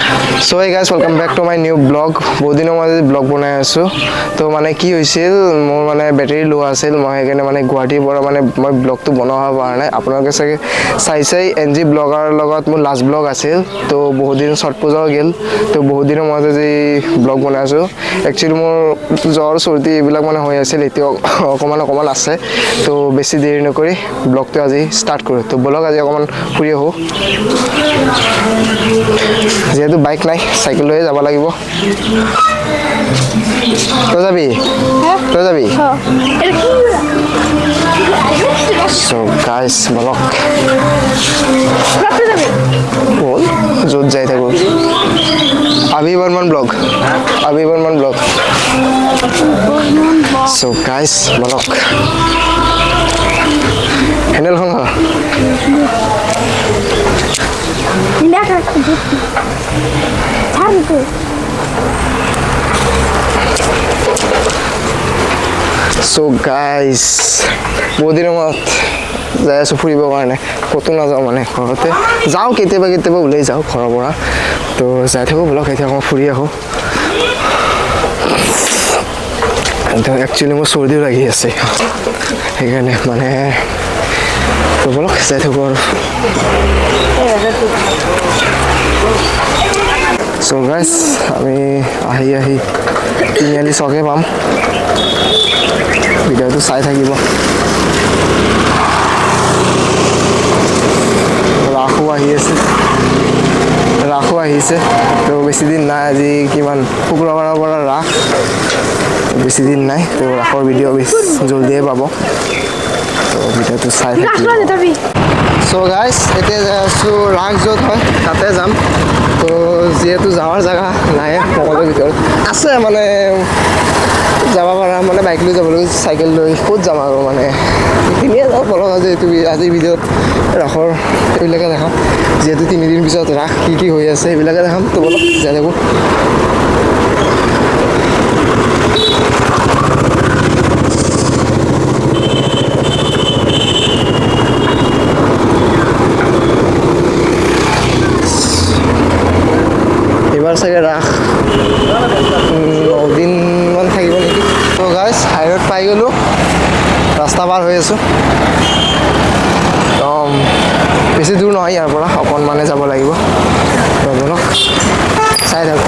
So hey guys, welcome back to my new blog. বহুত দিনৰ মই ব্লগ বনাই আছো তো মানে কি হৈছিল মোৰ মানে বেটাৰী লো আছিল মই সেইকাৰণে মানে গুৱাহাটীৰ পৰা মানে মই ব্লগটো বনোৱা পৰা নাই আপোনালোকে চাগে চাই এনজি ব্লগাৰৰ লগত মোৰ লাষ্ট ব্লগ আছিল তো বহুত দিন শৰ্ট পূজাও গেল তো বহুত দিনৰ মই আজি ব্লগ বনাই আছো একচুয়ালি মোৰ জ্বৰ চৰ্দি এইবিলাক মানে হৈ আছিল এতিয়া অকমান আছে তো বেছি দেৰি নকৰি ব্লগটো আজি ষ্টাৰ্ট কৰো তো ব্লগ আজি অকমান ফুৰি আহো যেহেতু বাইক নাই সাইকেল লৈ যাব লাগিব তো যাবি so guys ব্লগ বল যত যাই থাকো আবি Barman blog so guys blog handle খন so guys বহুত দিনৰ মূৰত যাই আছো ফুৰিবৰ কাৰণে কতো নাযাওঁ মানে ঘৰতে যাওঁ কেতিয়াবা ওলাই যাওঁ ঘৰৰ পৰা তো যাই থাকো ব্লগ এতিয়া মই ফুৰি আহো একচুয়ালি মোৰ চৰ্দিও লাগি আছে সেইকাৰণে মানে তো ব্লগ যাই থাকো আৰু so guys আমি আহি তিনিআলি চকে পাম ভিডিওটো চাই থাকিব ৰাখো আহিছে তো বেছি দিন নাই আজি কিমান শুক্ৰবাৰৰ পৰা ৰাস বেছি দিন নাই তো ৰাখৰ ভিডিও জলদিয়ে পাব তো ভিডিওটো চাই থাকিব so guys এতিয়া আছো ৰাখ য'ত হয় তাতে যাম তো যেহেতু যাওয়াৰ জায়গা নাই মগজৰ ভিতৰত আছে মানে যাব পাৰা মানে বাইক লৈ যাব লাগে সাইকেল লৈ ক'ত যাম আৰু মানে এইখিনিয়ে যাওঁ বলক আজি ভিডিঅ'ত ৰাখৰ এইবিলাকে দেখাম যেহেতু 3 দিন পিছত ৰাখ কি হৈ আছে এইবিলাকে দেখাম তো বলক যাই থাকো এবাৰ চাগে ৰাখ 9 দিন মান থাকিব নেকি তো গাইজ হাইৱেত পাই গ'লো ৰাস্তা পাৰ হৈ আছো বেছি দূৰ নহয় ইয়াৰ পৰা অকণমানে যাব লাগিব তো বলক চাই থাকো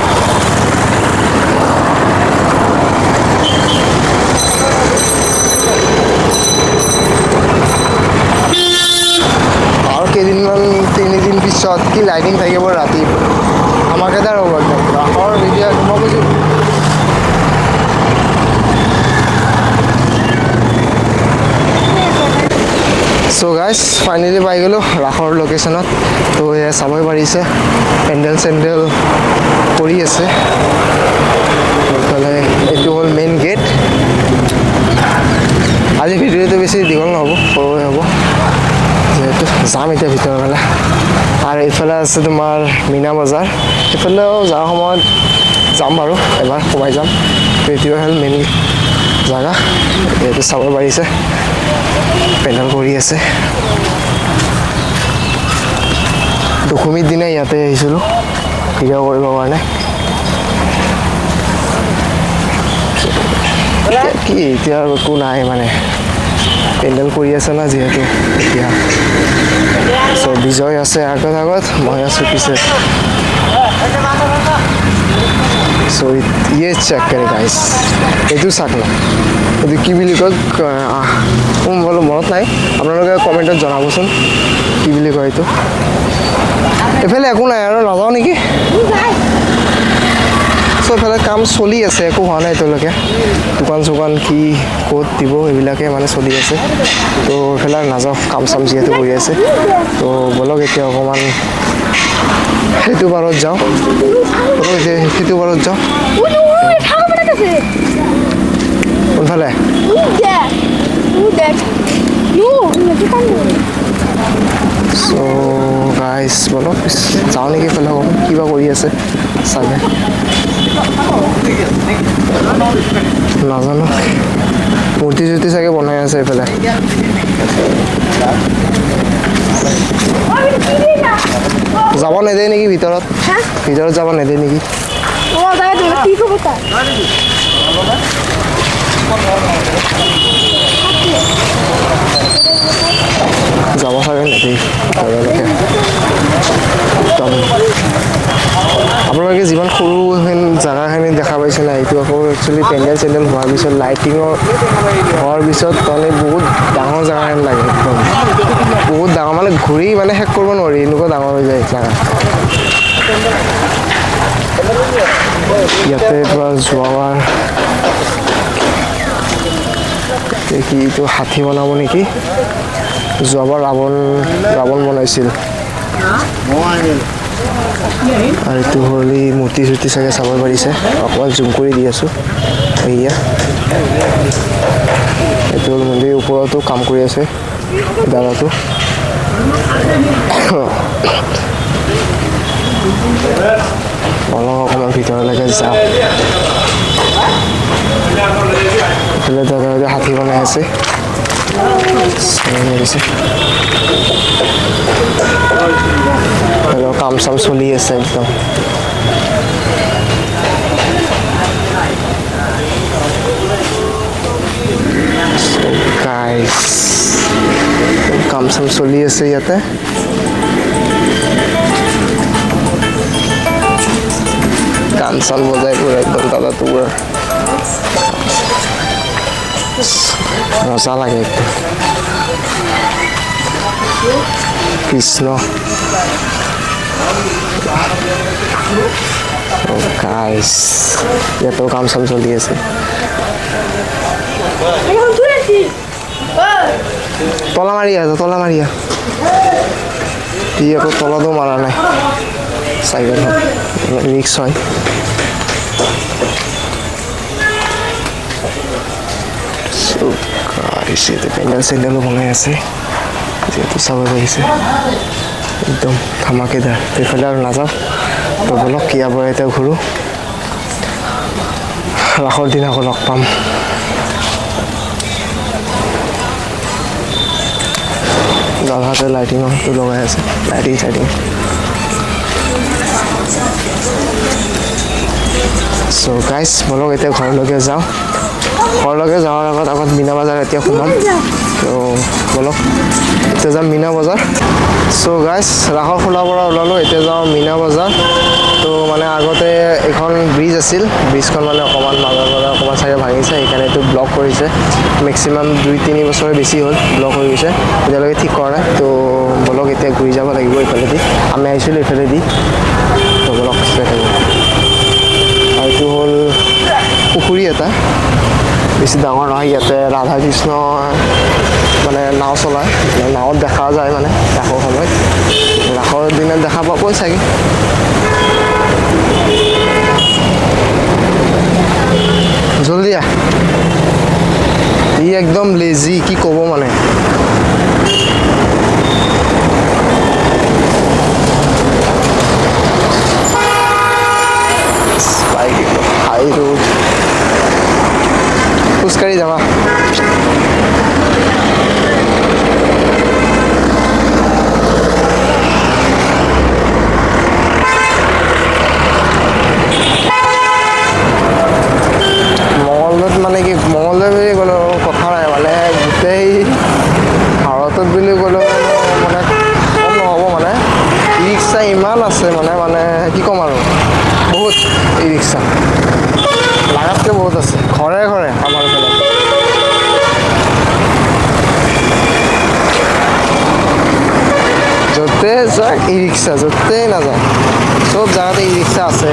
আৰু কেইদিনমান 3 দিন পিছত কি লাইটিং থাকিব ৰাতি আমাকে তাৰ হ'ব একদম ৰাখৰ ভিডিঅ' মই কৈছোঁ so guys ফাইনেলি পাই গ'লো ৰাখৰ লোকেশ্যনত তো এয়া চাবই পাৰিছে পেণ্ডেল চেণ্ডেল কৰি আছে এইফালে এইটো হ'ল মেইন গেট আজি ভিডিঅ'টো বেছি দীঘল নহ'ব সৰুৱে হ'ব যেহেতু যাম এতিয়া ভিতৰৰ ফালে আৰু এইফালে আছে তোমাৰ মীনা বজাৰ এইফালেও যোৱাৰ সময়ত যাম বাৰু এবাৰ সোমাই যাম তো এইটোৱে হ'ল মেইন জাগা এইটো চাব পাৰিছে পেণ্ডেল কৰি আছে দশমীৰ দিনা ইয়াতে আহিছিলোঁ ভিডিঅ' কৰিবৰ কাৰণে কি এতিয়া একো নাই মানে পেণ্ডেল কৰি আছে না যিহেতু এতিয়া so বিজয় আছে আগত মই আছো পিছে so ये चेक करे गाइस এইটো চাক না এইটো কি বুলি কয় বলো মনত নাই আপোনালোকে কমেণ্টত জনাবচোন কি বুলি কয় এইটো এফালে একো নাই আৰু নাযাওঁ নেকি so এফালে কাম চলি আছে একো হোৱা নাই এতিয়ালৈকে দোকান কি ক'ত দিব এইবিলাকে মানে চলি আছে তো এফালে নাযাওঁ কাম চাম যিহেতু কৰি আছে তো বলক এতিয়া অকণমান সেইটো বাৰত যাওঁ কোনফালে সো গাইজ বলক যাওঁ নেকি এইফালে হ'ব কিবা কৰি আছে চাগে নাজানো মূৰ্তি চূৰ্তি চাগে বনাই আছে এইফালে যাব নেদে নেকি ভিতৰত ভিতৰত যাব নেদে নেকি যাব চাগে নেকি আপোনালোকে যিমান সৰু জেগাখিনি দেখা পাইছে না এইটো আকৌ একচুৱেলি পেণ্ডেল চেণ্ডেল হোৱাৰ পিছত লাইটিঙৰ হোৱাৰ পিছত মানে বহুত ডাঙৰ জেগাহেন লাগে একদম বহুত ডাঙৰ মানে ঘূৰি মানে শেষ কৰিব নোৱাৰি এনেকুৱা ডাঙৰ হৈ যায় জেগা ইয়াতে পৰা যোৱাৰ দেখি এইটো হাতী বনাব নেকি যোৱাবাৰ ৰাৱণ বনাইছিল আৰু এইটো হ'লে মূৰ্তি চূৰ্তি চাগে চাব পাৰিছে অকণমান জুম কৰি দি আছোঁ এয়া এইটো হ'ল মন্দিৰ ওপৰতো কাম কৰি আছে দাদাটো অলপ অকণমান ভিতৰলৈকে যাওঁ এইফালে দাদা হাতী বনাই আছে কাম চাম চলি আছে একদম কাম চাম চলি আছে ইয়াতে গান চান বজাই পুৰা একদম দাদাটো পুৰা মজা লাগে একদম কৃষ্ণ গাইছ ইয়াতেও কাম চাম চলি আছে তলা মাৰিয়া ই আকৌ তলাতো মাৰা নাই চাইকেলখন ৰিক্স হয় পেণ্ডেল চেণ্ডেলো বনাই আছে যিহেতু চাব পাৰিছে একদম ধামাকেদাৰ এইফালে আৰু নাযাওঁ তো বলক কিয়া পৰা এতিয়া ঘূৰোঁ ৰাসৰ দিনা আকৌ লগ পাম দাদাহঁতে লাইটিঙটো লগাই আছে লাইটিং চ' গাইজ বলক এতিয়া ঘৰলৈকে যাওঁ যোৱাৰ আগত মীনা বজাৰ এতিয়া সোমাম তো বলক এতিয়া যাম মীনা বজাৰ চ' গাইজ ৰাসৰ খোলাৰ পৰা ওলালোঁ এতিয়া যাওঁ মীনা বজাৰ তো মানে আগতে এখন ব্ৰিজ আছিল ব্ৰিজখন মানে অকণমান মাজৰ পৰা অকণমান চাগে ভাঙিছে সেইকাৰণে এইটো ব্লক কৰিছে মেক্সিমাম 2-3 বছৰ বেছি হ'ল ব্লক হৈ গৈছে এতিয়ালৈকে ঠিক কৰা নাই তো বলক এতিয়া ঘূৰি যাব লাগিব এইফালেদি আমি আহিছিলোঁ এইফালেদি তো বলক আৰু এইটো হ'ল পুখুৰী এটা বেছি ডাঙৰ নহয় ইয়াতে ৰাধা কৃষ্ণ মানে নাও চলায় নাৱত দেখা যায় মানে ৰাসৰ সময়ত ৰাসৰ দিনত দেখা পাবই চাগে জলদি আহ ই একদম লেজি কি ক'ব মানে হাই ৰোড খোজকাঢ়ি যাবা মঙলদৈত মানে কি মঙলদৈ বুলি ক'লেও কথা নাই মানে গোটেই ভাৰতত বুলি ক'লেও মানে কম নহ'ব মানে ই ৰিক্সা ইমান আছে মানে কি ক'ম আৰু বহুত ই ৰিক্সা লাগাতকৈ বহুত আছে ঘৰে ঘৰে আমাৰ ফালে য'তে যাক ই ৰিক্সা য'তেই নাযায় চব জেগাতে ই ৰিক্সা আছে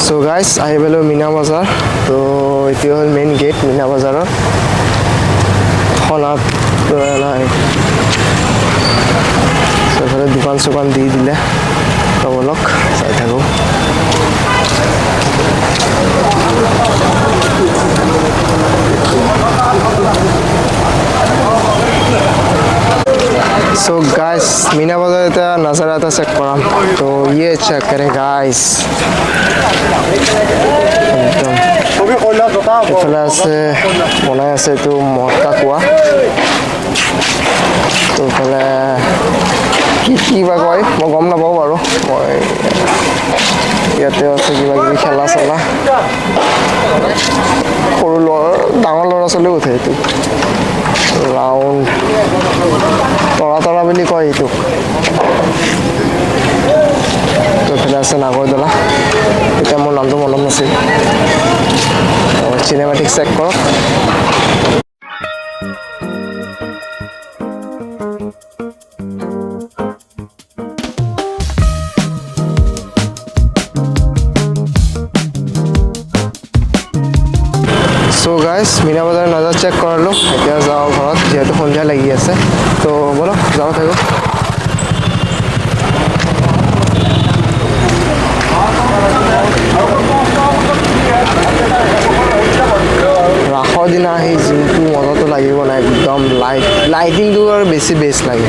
চ' গাইজ আহি পালোঁ মীনা বজাৰ তো এতিয়া হ'ল মেইন গেট মীনা বজাৰৰ খনাত নাই এইফালে দোকান চোকান দি দিলে বলক চাই থাকোঁ। सो गाइस मीना बाजार এটা नज़ारा এটা চেক কৰাম। তো ये चेक करें गाइस, একদম এফালে আছে বনাই আছে এইটো মটকা কোৱা। তো এফালে কি বা কয় মই গম নাপাওঁ বাৰু। মই ইয়াতে আছে কিবা কিবি খেলা চেলা, সৰু ডাঙৰ ল'ৰা ছোৱালীও উঠে এইটো ৰাউণ্ড তৰা বুলি কয় এইটো। তো এফালে আছে নাগৰদলা, এতিয়া মোৰ নামটো মনত নাছিল। চিনেমেটিক চেক কৰক। সো গাইজ মিনা বজাৰ নজৰ চেক কৰালোঁ। এতিয়া যাওঁ ঘৰত, যিহেতু সন্ধিয়া লাগি আছে। তো ব'লক যাওঁ থাকোঁ। ৰাসৰ দিনা আহি যোনটো মজাটো লাগিব নাই, একদম লাইটিংটো আৰু বেছি বেষ্ট লাগে।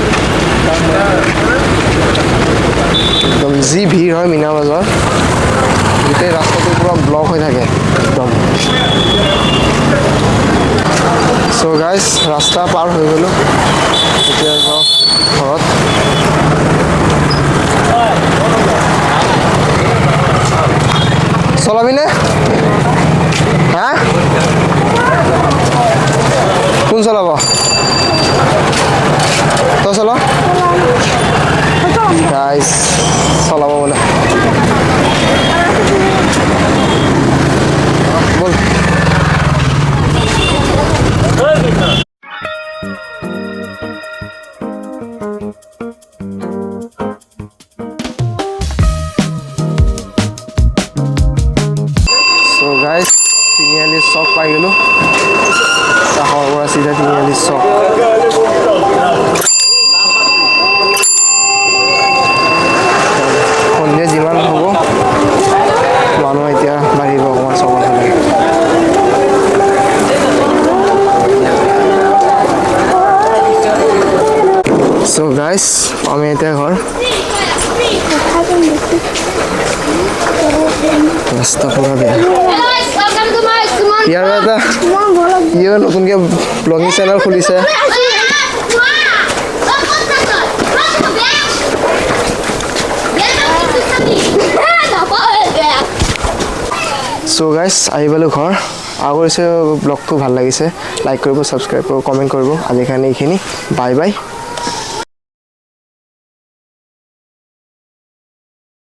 একদম যি ভিৰ হয় মিনা বজাৰ, গোটেই ৰাস্তাটো পুৰা ব্লক হৈ থাকে একদম। সো গাইজ ৰাস্তা পাৰ হৈ গ'লোঁ, এতিয়া যাওঁ ঘৰত। চলাবিনে? হা কোন চলাব? তই চলা? গাইজ চলাব বোলে, বল। সো গাইজ তিনিআলি চক পাই গ'লোঁ। চাহৰ পৰা চিধা তিনিআলি চক। সন্ধিয়া যিমান হ'ব মানুহ এতিয়া বাঢ়িব অকণমান চকৰ ফালে। সো গাইজ আমি এতিয়া ঘৰ। ৰাস্তা পুৰা বেয়া। ইয়াৰ এটা ইয়ে নতুনকৈ ব্লগিং চেনেল খুলিছে। সো গাইজ আহি পালোঁ ঘৰ। আশা কৰিছোঁ ব্লগটো ভাল লাগিছে। লাইক কৰিব, ছাবস্ক্ৰাইব কৰিব, কমেণ্ট কৰিব। আজিৰ কাৰণে এইখিনি, বাই বাই।